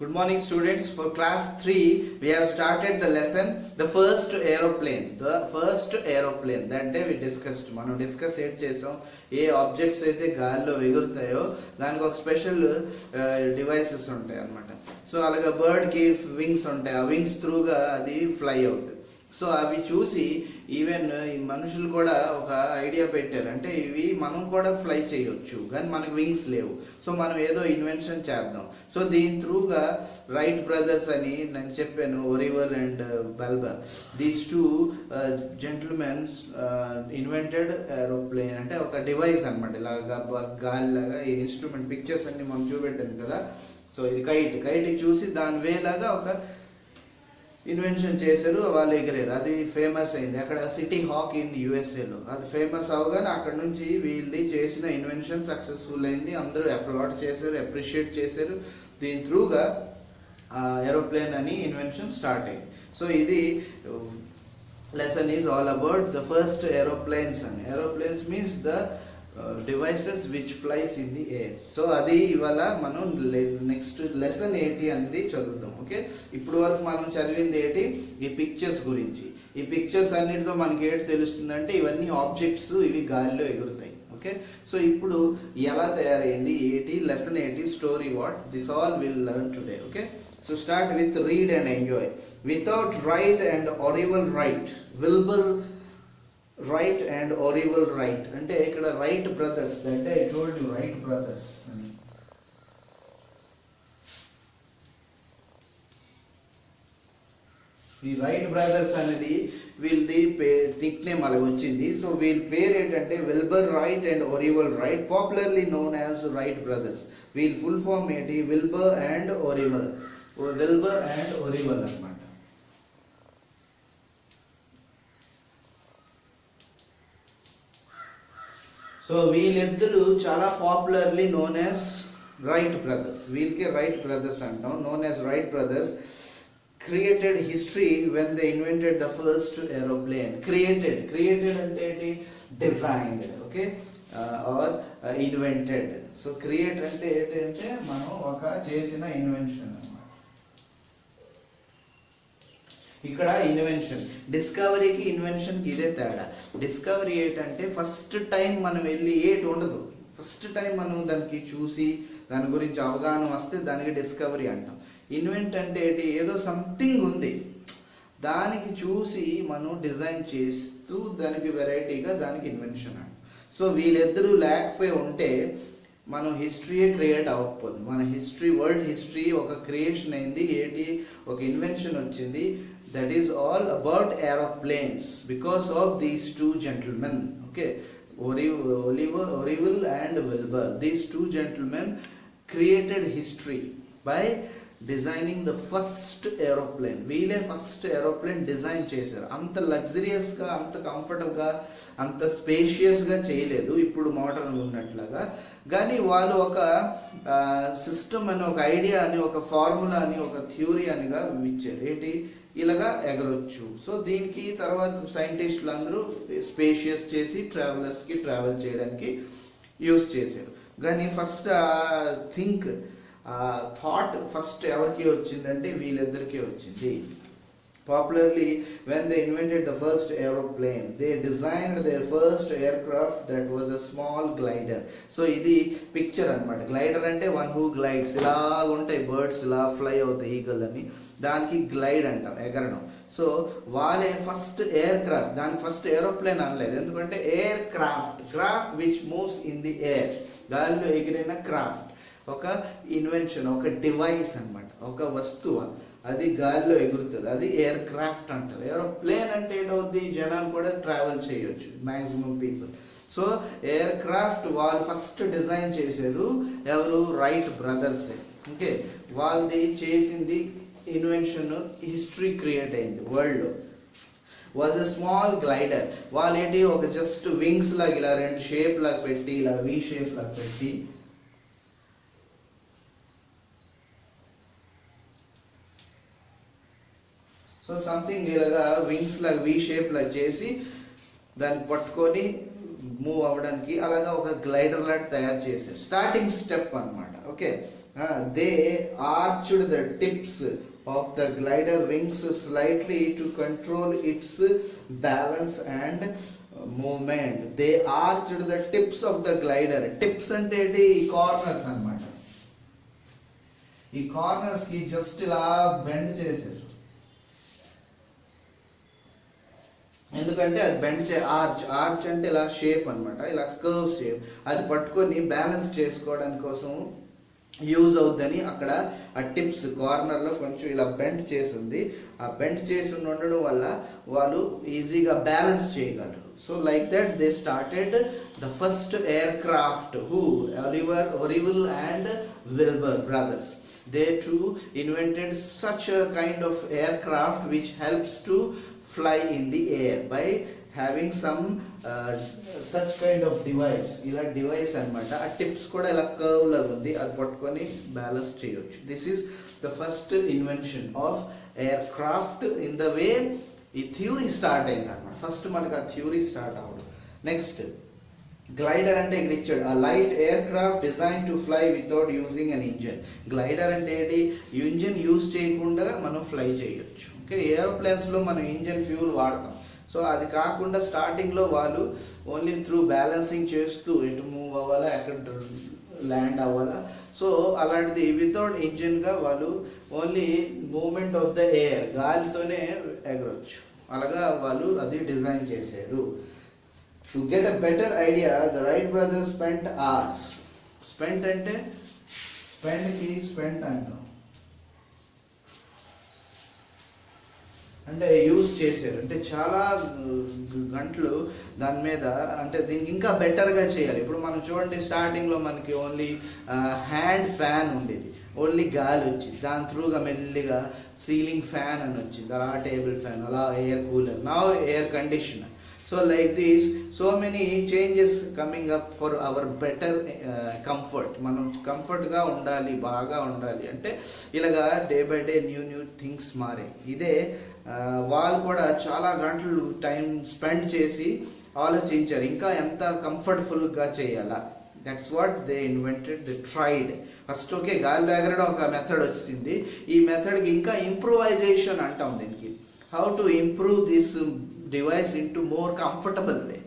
Good morning students. For class 3 we have started the lesson the first aeroplane. The first aeroplane that day we discussed. మనం discuss చేసాం ఏ objects అయితే గాలిలో ఎగురుతాయో దానికి ఒక special devices ఉంటాయి అన్నమాట. సో అలాగే బర్డ్కి వింగ్స్ ఉంటాయి, ఆ వింగ్స్ త్రూగా అది ఫ్లై అవుతుంది. సో అవి చూసి ఈవెన్ ఈ మనుషులు కూడా ఒక ఐడియా పెట్టారు, అంటే ఇవి మనం కూడా ఫ్లై చేయొచ్చు కానీ మనకు వింగ్స్ లేవు, సో మనం ఏదో ఇన్వెన్షన్ చేద్దాం. సో దీని త్రూగా రైట్ బ్రదర్స్ అని నేను చెప్పాను, Orville and Wilbur, these two gentlemen invented aeroplane. అంటే ఒక డివైస్ అనమాట, ఇలాగా గాలిలాగా ఈ ఇన్స్ట్రుమెంట్ పిక్చర్స్ అన్ని మనం చూపెట్టాను కదా. సో ఇది కైట్ చూసి దాని వేలాగా ఒక ఇన్వెన్షన్ చేశారు, వాళ్ళు ఎగిరారు, అది ఫేమస్ అయింది. అక్కడ సిటీ హాక్ ఇన్ యుఎస్ఏలో అది ఫేమస్ అవగానే అక్కడ నుంచి వీళ్ళు చేసిన ఇన్వెన్షన్ సక్సెస్ఫుల్ అయింది, అందరూ అప్లాడ్ చేశారు, అప్రిషియేట్ చేశారు. దీని త్రూగా ఏరోప్లేన్ అని ఇన్వెన్షన్ స్టార్ట్ అయింది. సో ఇది lesson is all about the first aeroplanes. And aeroplanes means the devices which flies in the air. So అది ఇవాళ మనం నెక్స్ట్ లెసన్ ఏంటి అనేది చదువుతాం. ఓకే, ఇప్పుడు వరకు మనం చదివింది ఏంటి, ఈ పిక్చర్స్ గురించి. ఈ పిక్చర్స్ అన్నిటితో మనకి ఏంటి తెలుస్తుందంటే ఇవన్నీ ఆబ్జెక్ట్స్, ఇవి గాలిలో ఎగురుతాయి. ఓకే, సో ఇప్పుడు ఎలా తయారైంది ఏంటి, లెసన్ ఏంటి, story what, this all will learn today. Okay, so start with read and enjoy. Without Wright and Orville Wright, Wilbur Wright and Orville Wright. అంటే ఇక్కడ రైట్ బ్రదర్స్, అంటే I told you Wright brothers అని. ఈ right brothers అనేది వీళ్ళది Nick name అలాగ వచ్చింది. So వీళ్ళ పేరు ఏంటంటే Wilbur Wright and Orville Wright, popularly known as Wright brothers. వీళ్ళ ఫుల్ ఫామ్ ఏంటి, Wilbur and Orville, Wilbur and Orville అన్నమాట. సో వీళ్ళిద్దరూ చాలా popularly known as Wright brothers. వీళ్ళకే రైట్ బ్రదర్స్ అంటాం, known as Wright brothers. Created history when they invented the first aeroplane. Created అంటే ఏంటి, designed. Okay, or invented. So create అంటే ఏంటంటే మనం ఒక చేసిన ఇన్వెన్షన్ అన్నమాట. ఇక్కడ ఇన్వెన్షన్, డిస్కవరీకి ఇన్వెన్షన్కి ఇదే తేడా. డిస్కవరీ ఏంటంటే ఫస్ట్ టైం మనం వెళ్ళి ఏటి ఉండదు, ఫస్ట్ టైం మనం దానికి చూసి దాని గురించి అవగాహన వస్తే దానికి డిస్కవరీ అంటాం. ఇన్వెంట్ అంటే ఏంటి, ఏదో సంథింగ్ ఉంది దానికి చూసి మనం డిజైన్ చేస్తూ దానికి వెరైటీగా దానికి ఇన్వెన్షన్ అంటాం. సో వీళ్ళిద్దరూ లేకపోయి ఉంటే మనం హిస్టరీయే క్రియేట్ అవ్వకపోదు. మన హిస్టరీ, వరల్డ్ హిస్టరీ ఒక క్రియేషన్ అయింది, ఏంటి, ఒక ఇన్వెన్షన్ వచ్చింది. That is all about aeroplanes because of these two gentlemen. Okay, Orville and Wilbur. These two gentlemen created history by designing the first aeroplane. వీళ్ళే ఫస్ట్ ఏరోప్లేన్ డిజైన్ చేశారు. అంత లగ్జరియస్గా, అంత కంఫర్టబుల్గా, అంత స్పేషియస్గా చేయలేదు ఇప్పుడు మోడర్న్ ఉన్నట్లుగా. కానీ వాళ్ళు ఒక సిస్టమ్ అని, ఒక ఐడియా అని, ఒక ఫార్ములా అని, ఒక థ్యూరీ అనిగా ఇచ్చారు, ఏంటి, ఇలాగా ఎగరొచ్చు. సో దీనికి తర్వాత సైంటిస్టులు అందరూ స్పేషియస్ చేసి ట్రావెలర్స్కి ట్రావెల్ చేయడానికి యూస్ చేశారు. కానీ ఫస్ట్ థాట్ ఫస్ట్ ఎవరికి వచ్చిందంటే వీళ్ళిద్దరికీ వచ్చింది. Popularly, when they invented the first aeroplane, they designed their first aircraft that was a small glider. So ఇది పిక్చర్ అన్నమాట. గ్లైడర్ అంటే వన్ హూ గ్లైడ్స్, ఇలా ఉంటాయి బర్డ్స్, ఇలా ఫ్లై అవుతాయి, ఈగల్ అని, దానికి గ్లైడ్ అంటాం, ఎగరడం. సో వాళ్ళే ఫస్ట్ ఎయిర్ క్రాఫ్ట్, దానికి ఫస్ట్ ఏరోప్లేన్ అనలేదు, ఎందుకంటే air craft which moves in the air, గాలిలో ఎగిరిన క్రాఫ్ట్, ఒక ఇన్వెన్షన్, ఒక డివైస్ అన్నమాట, ఒక వస్తువు, అది గాలిలో ఎగురుతుంది, అది ఎయిర్ క్రాఫ్ట్ అంటారు. ఏరోప్లేన్ అంటే ఏంటవుద్ది, జనాలు కూడా ట్రావెల్ చేయొచ్చు, maximum people. So air craft వాళ్ళు ఫస్ట్ డిజైన్ చేశారు, ఎవరు, రైట్ బ్రదర్స్. ఓకే, వాళ్ళది చేసింది ఇన్వెన్షన్, హిస్టరీ క్రియేట్ అయింది వరల్డ్లో. Was a small glider. వాళ్ళు ఏంటి, ఒక జస్ట్ వింగ్స్ లాగా ఇలా రెండు షేప్ లాగా పెట్టి, ఇలా వి షేప్ లాగా పెట్టి, సో సంథింగ్ ఇలాగా వింగ్స్ లాగా వి షేప్ లాగా చేసి దాన్ని పట్టుకొని మూవ్ అవ్వడానికి అలాగా ఒక గ్లైడర్ లాగా తయారు చేశారు. స్టార్టింగ్ స్టెప్ అన్నమాట. Okay, they arched the tips of the glider wings slightly to control its balance and movement. They arched the tips of the glider. Tips అంటే ఈ కార్నర్స్ అన్నమాట. ఈ కార్నర్స్ కి జస్ట్ ఇలా బెండ్ చేశారు, ఎందుకంటే అది బెండ్ ఆర్చ్ అంటే ఇలా షేప్ అన్నమాట, ఇలా కర్వ్ షేప్. అది పట్టుకొని బ్యాలెన్స్ చేసుకోవడానికి కోసం యూజ్ అవుద్దని అక్కడ ఆ టిప్స్ కార్నర్లో కొంచెం ఇలా బెండ్ చేసి ఉంది. ఆ బెండ్ చేసి ఉండడం వల్ల వాళ్ళు ఈజీగా బ్యాలెన్స్ చేయగలరు. So like that they started the first aircraft. Who? Orville and Wilbur brothers. They too invented such a kind of aircraft which helps to fly in the air by having some such kind of device. ఇలా device అన్నమాట. ఆ tips కూడా ఇలా curve లాగా ఉంది, అది పట్టుకొని balance చేయొచ్చు. This is the first invention of air craft. In the way ఈ థియరీ స్టార్ట్ అయింది అన్నమాట. ఫస్ట్ మనకు ఆ థియరీ స్టార్ట్ అవ్వదు. నెక్స్ట్ గ్లైడర్ అంటే ఇక్కడ ఇచ్చాడు, ఆ light air craft design to fly without using an engine. Glider అంటే ఏంటి? ఇంజన్ యూజ్ చేయకుండా మనం ఫ్లై చేయొచ్చు. ఓకే, ఏరోప్లేన్స్లో మనం ఇంజన్ ఫ్యూల్ వాడతాం. సో అది కాకుండా స్టార్టింగ్లో వాళ్ళు ఓన్లీ త్రూ బ్యాలెన్సింగ్ చేస్తూ ఎటు మూవ్ అవ్వాలా, ఎక్కడ ల్యాండ్ అవ్వాలా, సో అలాంటిది వితౌట్ ఇంజన్గా వాళ్ళు only movement of the air, గాలితోనే ఎగరొచ్చు. అలాగా వాళ్ళు అది డిజైన్ చేశారు. To get a better idea, the Wright brothers spent hours. Spent అంటే spent అంటాం, అంటే యూజ్ చేశారు, అంటే చాలా గంటలు దాని మీద. అంటే దీనికి ఇంకా బెటర్గా చేయాలి. ఇప్పుడు మనం చూడండి, స్టార్టింగ్లో మనకి ఓన్లీ హ్యాండ్ ఫ్యాన్ ఉండేది, ఓన్లీ గాలి వచ్చింది. దాని త్రూగా మెల్లిగా సీలింగ్ ఫ్యాన్ అని వచ్చింది, అలా టేబుల్ ఫ్యాన్, అలా air cooler, now air conditioner. So like this, so many changes coming up for our better comfort. మనం కంఫర్ట్గా ఉండాలి, బాగా ఉండాలి అంటే ఇలాగా day by day new things మారాయి. ఇదే వాళ్ళు కూడా చాలా గంటలు టైం స్పెండ్ చేసి ఆలోచించారు ఇంకా ఎంత కంఫర్టబుల్గా చేయాలా. That's what they invented, they tried. First okay, గాలిలో ఎగరడం ఒక మెథడ్ వచ్చింది. ఈ మెథడ్కి ఇంకా ఇంప్రూవైజేషన్ అంటాం దీనికి. How to improve this device into more comfortable way.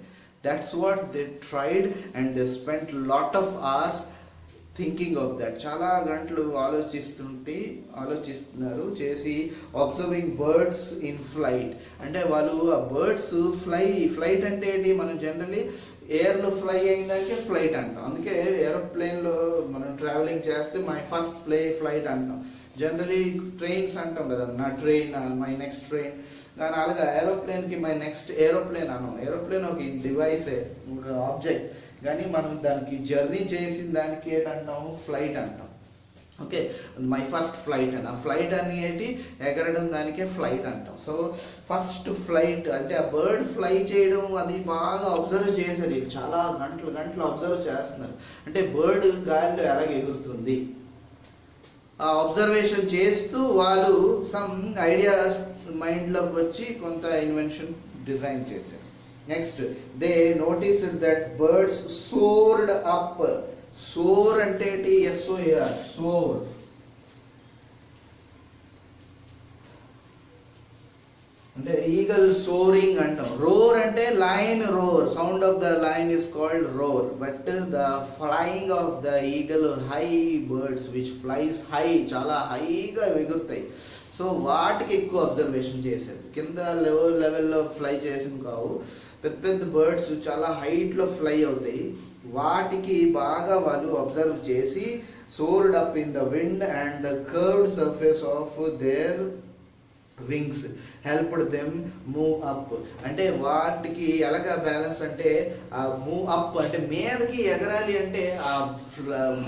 That's what they tried, and they spent lot of hours thinking of that. చాలా గంటలు ఆలోచిస్తున్నారు చేసి అబ్జర్వింగ్ బర్డ్స్ ఇన్ ఫ్లైట్. అంటే వాళ్ళు ఆ బర్డ్స్ ఫ్లైట్ అంటే ఏంటి? మనం జనరలీ ఎయిర్లో ఫ్లై అయిందాకే ఫ్లైట్ అంటాం. అందుకే ఏరోప్లేన్లో మనం ట్రావెలింగ్ చేస్తే మై ఫస్ట్ ఫ్లైట్ అంటాం. జనరలీ ట్రైన్స్ అంటాం కదా, నా ట్రైన్, మై నెక్స్ట్ ట్రైన్. కానీ అలాగా ఏరోప్లేన్కి మై నెక్స్ట్ ఏరోప్లేన్ అన్నాం. ఏరోప్లేన్ ఒక డివైసే, ఒక ఆబ్జెక్ట్, కానీ మనం దానికి జర్నీ చేసిన దానికి ఏంటంటాము? ఫ్లైట్ అంటాం. ఓకే, మై ఫస్ట్ ఫ్లైట్ అని, ఆ ఫ్లైట్ అని ఏంటి? ఎగరడం, దానికే ఫ్లైట్ అంటాం. సో ఫస్ట్ ఫ్లైట్ అంటే ఆ బర్డ్ ఫ్లై చేయడం, అది బాగా అబ్జర్వ్ చేశారు. చాలా గంటలు అబ్జర్వ్ చేస్తున్నారు. అంటే బర్డ్ గాలిలో ఎలాగ ఎగురుతుంది, ఆ అబ్జర్వేషన్ చేస్తూ వాళ్ళు సమ్ ఐడియాస్ మైండ్లోకి వచ్చి కొంత ఇన్వెన్షన్ డిజైన్ చేశారు. Next they noticed that birds soared up. Soar అంటే SOAR, సోర్. అంటే ఈగల్ సోరింగ్ అంటాం. రోర్ అంటే lion roar, sound of the lion is called roar. But the flying of the eagle high birds which flies high, చాలా హైగా ఎగురుతాయి. So వాటికి ఎక్కువ observation చేశారు. కింద లెవెల్లో ఫ్లై చేసిన కావు, పెద్ద బర్డ్స్ చాలా హైట్లో ఫ్లై అవుతాయి. వాటికి బాగా వాళ్ళు అబ్జర్వ్ చేసి sword up in the wind and the curved surface of their wings helped them move up. అంటే వాటికి ఎలాగా బ్యాలెన్స్ అంటే ఆ మూవ్ అప్ అంటే మీదకి ఎగరాలి అంటే ఆ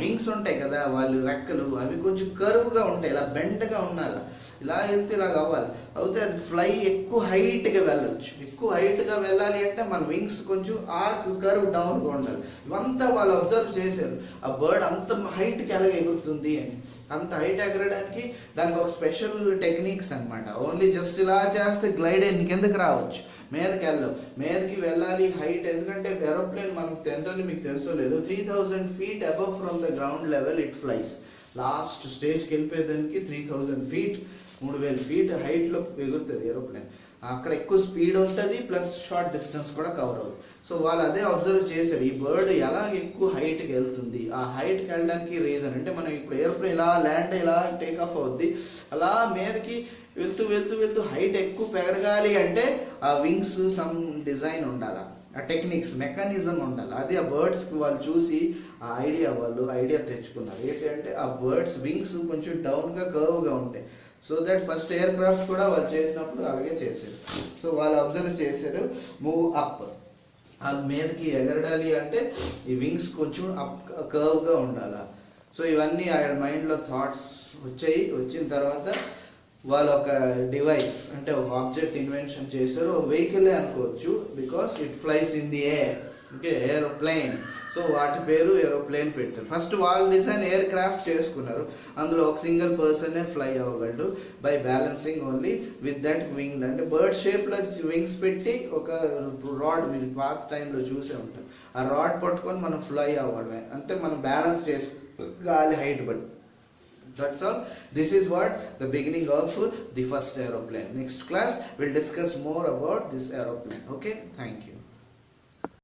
వింగ్స్ ఉంటాయి కదా, వాళ్ళు రెక్కలు, అవి కొంచెం కరువుగా ఉంటాయి, ఇలా బెండ్గా ఉండాలి. ఇలా వెళ్తే ఇలా కావాలి అయితే అది ఫ్లై ఎక్కువ హైట్గా వెళ్ళొచ్చు. ఎక్కువ హైట్గా వెళ్ళాలి అంటే మన వింగ్స్ కొంచెం ఆర్క్ కర్వ్ డౌన్గా ఉండాలి. ఇవంతా వాళ్ళు అబ్జర్వ్ చేశారు. ఆ బర్డ్ అంత హైట్కి ఎలాగ ఎగురుతుంది అని. అంత హైట్ ఎగరడానికి దానికి ఒక స్పెషల్ టెక్నిక్స్ అనమాట. ఓన్లీ జస్ట్ ఇలా చేస్తే గ్లైడ్ కిందకి రావచ్చు, మీదకి వెళ్ళాలి హైట్. ఎందుకంటే ఏరోప్లేన్ మనకు జనరల్లీ మీకు తెలుసో లేదు, 3000 feet above from the ground level it flies. Last స్టేజ్కి వెళ్ళిపోయేదానికి 3000 ఫీట్ 3000 ఫీట్ హైట్లో ఎగురుతుంది ఏరోప్లేన్. అక్కడ ఎక్కువ స్పీడ్ ఉంటుంది, ప్లస్ షార్ట్ డిస్టెన్స్ కూడా కవర్ అవుతుంది. సో వాళ్ళు అదే అబ్జర్వ్ చేశారు, ఈ బర్డ్ ఎలా ఎక్కువ హైట్కి వెళ్తుంది. ఆ హైట్కి వెళ్ళడానికి రీజన్ అంటే మనం ఇప్పుడు ఏరోప్లేన్ ఇలా ల్యాండ్ ఇలా టేక్ ఆఫ్ అవుద్ది, అలా మీదకి వెళ్తూ వెళ్తూ వెళ్తూ హైట్ ఎక్కువ పెరగాలి అంటే ఆ వింగ్స్ సమ్ డిజైన్ ఉండాలి, ఆ టెక్నిక్స్ మెకానిజం ఉండాలి. అది ఆ బర్డ్స్కి వాళ్ళు చూసి వాళ్ళు ఐడియా తెచ్చుకున్నారు. ఏంటంటే ఆ బర్డ్స్ వింగ్స్ కొంచెం డౌన్గా కర్వ్గా ఉంటాయి. So that first air craft కూడా వాళ్ళు చేసినప్పుడు అలాగే చేశారు. సో వాళ్ళు అబ్జర్వ్ చేశారు, మూవ్ అప్, ఆ మీదకి ఎగరడాలి అంటే ఈ వింగ్స్ కొంచెం అప్ కర్వ్గా ఉండాలి. సో ఇవన్నీ ఆయన మైండ్లో థాట్స్ వచ్చిన తర్వాత వాళ్ళు ఒక డివైస్ అంటే ఒక ఆబ్జెక్ట్ ఇన్వెన్షన్ చేశారు. ఒక వెహికలే అనుకోవచ్చు, because it flies in the air. Okay, aeroplane. So వాటి పేరు ఏరోప్లేన్ పెట్టారు. ఫస్ట్ వాళ్ళు డిజైన్ ఎయిర్ క్రాఫ్ట్ చేసుకున్నారు, అందులో ఒక సింగిల్ పర్సనే ఫ్లై అవ్వగలడు by balancing only with that wing. అంటే బర్డ్ షేప్లో వింగ్స్ పెట్టి ఒక రాడ్, మీరు పాత టైంలో చూసే ఉంటారు, ఆ రాడ్ పట్టుకొని మనం ఫ్లై అవ్వడమే, అంటే మనం బ్యాలెన్స్ చేసి గాలి హైట్ బట్టి. That's all. This is what the beginning of the first aeroplane. Next class we'll discuss more about this aeroplane. Okay, thank you.